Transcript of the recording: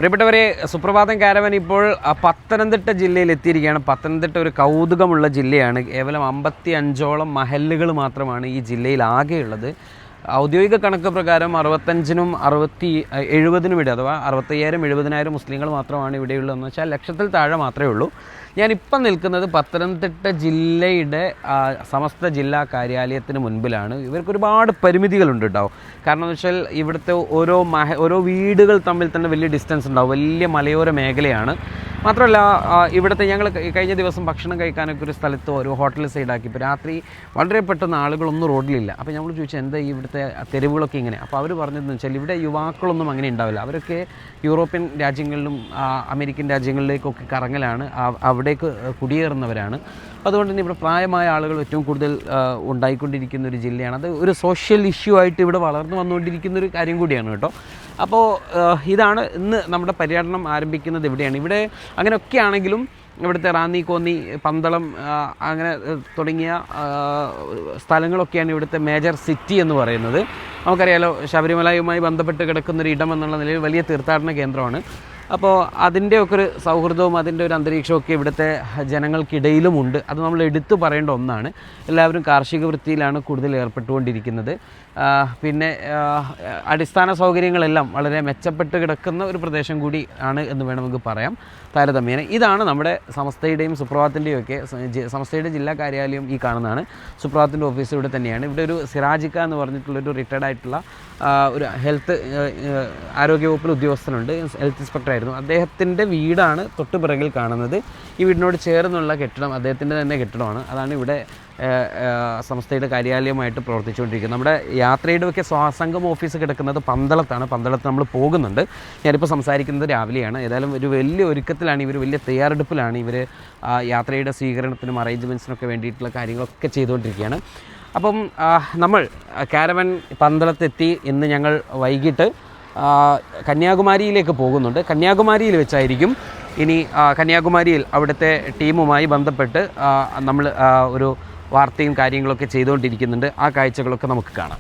പ്രിയപ്പെട്ടവരെ, സുപ്രഭാതം കാരവൻ ഇപ്പോൾ പത്തനംതിട്ട ജില്ലയിൽ എത്തിയിരിക്കുകയാണ്. പത്തനംതിട്ട ഒരു കൗതുകമുള്ള ജില്ലയാണ്. കേവലം 55ഓളം മഹല്ലുകൾ മാത്രമാണ് ഈ ജില്ലയിൽ ആകെയുള്ളത്. ഔദ്യോഗിക കണക്ക് പ്രകാരം 65-നും 70-നും ഇടയിൽ, അഥവാ 65,000-70,000 മുസ്ലിങ്ങൾ മാത്രമാണ് ഇവിടെയുള്ളതെന്ന് വെച്ചാൽ ലക്ഷത്തിൽ താഴെ മാത്രമേ ഉള്ളൂ. ഞാനിപ്പം നിൽക്കുന്നത് പത്തനംതിട്ട ജില്ലയുടെ സമസ്ത ജില്ലാ കാര്യാലയത്തിന് മുൻപിലാണ്. ഇവർക്ക് ഒരുപാട് പരിമിതികളുണ്ട് കേട്ടോ. കാരണം എന്ന് വെച്ചാൽ ഇവിടുത്തെ ഓരോ വീടുകൾ തമ്മിൽ തന്നെ വലിയ ഡിസ്റ്റൻസ് ഉണ്ടാവും. വലിയ മലയോര മേഖലയാണ്. മാത്രമല്ല, ഇവിടുത്തെ ഞങ്ങൾ കഴിഞ്ഞ ദിവസം ഭക്ഷണം കഴിക്കാനൊക്കെ ഒരു സ്ഥലത്ത് ഒരു ഹോട്ടൽ സൈഡാക്കി. ഇപ്പോൾ രാത്രി വളരെ പെട്ടെന്ന് ആളുകളൊന്നും റോഡിലില്ല. അപ്പോൾ ഞങ്ങൾ ചോദിച്ചാൽ എന്താ ഇവിടുത്തെ തെരുവുകളൊക്കെ ഇങ്ങനെ? അപ്പോൾ അവർ പറഞ്ഞതെന്ന് വെച്ചാൽ ഇവിടെ യുവാക്കളൊന്നും അങ്ങനെ ഉണ്ടാവില്ല. അവരൊക്കെ യൂറോപ്യൻ രാജ്യങ്ങളിലും അമേരിക്കൻ രാജ്യങ്ങളിലേക്കൊക്കെ കറങ്ങലാണ്, അവിടേക്ക് കുടിയേറുന്നവരാണ്. അതുകൊണ്ട് തന്നെ ഇവിടെ പ്രായമായ ആളുകൾ ഏറ്റവും കൂടുതൽ ഉണ്ടായിക്കൊണ്ടിരിക്കുന്ന ഒരു ജില്ലയാണ്. അത് ഒരു സോഷ്യൽ ഇഷ്യൂ ആയിട്ട് ഇവിടെ വളർന്നു വന്നുകൊണ്ടിരിക്കുന്നൊരു കാര്യം കൂടിയാണ് കേട്ടോ. അപ്പോൾ ഇതാണ് ഇന്ന് നമ്മുടെ പര്യടനം ആരംഭിക്കുന്നത് ഇവിടെയാണ്. ഇവിടെ അങ്ങനെയൊക്കെ ആണെങ്കിലും ഇവിടുത്തെ റാന്നി, കോന്നി, പന്തളം അങ്ങനെ തുടങ്ങിയ സ്ഥലങ്ങളൊക്കെയാണ് ഇവിടുത്തെ മേജർ സിറ്റി എന്ന് പറയുന്നത്. നമുക്കറിയാലോ, ശബരിമലയുമായി ബന്ധപ്പെട്ട് കിടക്കുന്നൊരു ഇടം എന്നുള്ള നിലയിൽ വലിയ തീർത്ഥാടന കേന്ദ്രമാണ്. അപ്പോൾ അതിൻ്റെയൊക്കെ ഒരു സൗഹൃദവും അതിൻ്റെ ഒരു അന്തരീക്ഷമൊക്കെ ഇവിടുത്തെ ജനങ്ങൾക്കിടയിലുമുണ്ട്. അത് നമ്മൾ എടുത്തു പറയേണ്ട ഒന്നാണ്. എല്ലാവരും കാർഷിക വൃത്തിയിലാണ് കൂടുതൽ ഏർപ്പെട്ടുകൊണ്ടിരിക്കുന്നത്. പിന്നെ അടിസ്ഥാന സൗകര്യങ്ങളെല്ലാം വളരെ മെച്ചപ്പെട്ട് കിടക്കുന്ന ഒരു പ്രദേശം കൂടി ആണ് എന്ന് വേണമെങ്കിൽ പറയാം താരതമ്യേന. ഇതാണ് നമ്മുടെ സമസ്തയുടെയും സുപ്രഭാതത്തിൻ്റെയും ഒക്കെ സമസ്തയുടെ ജില്ലാ കാര്യാലയം. ഈ കാണുന്നതാണ് സുപ്രഭാതത്തിൻ്റെ ഓഫീസ്. ഇവിടെ തന്നെയാണ്. ഇവിടെ ഒരു സിറാജിക്ക എന്ന് പറഞ്ഞിട്ടുള്ളൊരു റിട്ടയർഡ് ആയിട്ടുള്ള ഒരു ആരോഗ്യവകുപ്പിൽ ഉദ്യോഗസ്ഥനുണ്ട്, ഹെൽത്ത് ഇൻസ്പെക്ടറായിരുന്നു. അദ്ദേഹത്തിൻ്റെ വീടാണ് തൊട്ട് പിറകിൽ കാണുന്നത്. ഈ വീടിനോട് ചേർന്നുള്ള കെട്ടിടം അദ്ദേഹത്തിൻ്റെ തന്നെ കെട്ടിടമാണ്. അതാണ് ഇവിടെ സംസ്ഥയുടെ കാര്യാലയമായിട്ട് പ്രവർത്തിച്ചുകൊണ്ടിരിക്കുന്നത്. നമ്മുടെ യാത്രയുടെ ഒക്കെ സ്വാസംഗം ഓഫീസ് കിടക്കുന്നത് പന്തളത്താണ്. പന്തളത്ത് നമ്മൾ പോകുന്നുണ്ട്. ഞാനിപ്പോൾ സംസാരിക്കുന്നത് രാവിലെയാണ്. ഏതായാലും ഒരു വലിയ ഒരുക്കത്തിലാണ് ഇവർ, വലിയ തയ്യാറെടുപ്പിലാണ് ഇവർ. യാത്രയുടെ സ്വീകരണത്തിനും അറേഞ്ച്മെൻറ്റ്സിനൊക്കെ വേണ്ടിയിട്ടുള്ള കാര്യങ്ങളൊക്കെ ചെയ്തുകൊണ്ടിരിക്കുകയാണ്. അപ്പം നമ്മൾ കാരവൻ പന്തളത്തെത്തി. ഇന്ന് ഞങ്ങൾ വൈകിട്ട് കന്യാകുമാരിയിലേക്ക് പോകുന്നുണ്ട്. കന്യാകുമാരിയിൽ വെച്ചായിരിക്കും ഇനി കന്യാകുമാരിയിൽ അവിടുത്തെ ടീമുമായി ബന്ധപ്പെട്ട് നമ്മൾ ഒരു വാർത്തയും കാര്യങ്ങളൊക്കെ ചെയ്തുകൊണ്ടിരിക്കുന്നുണ്ട്. ആ കാഴ്ചകളൊക്കെ നമുക്ക് കാണാം.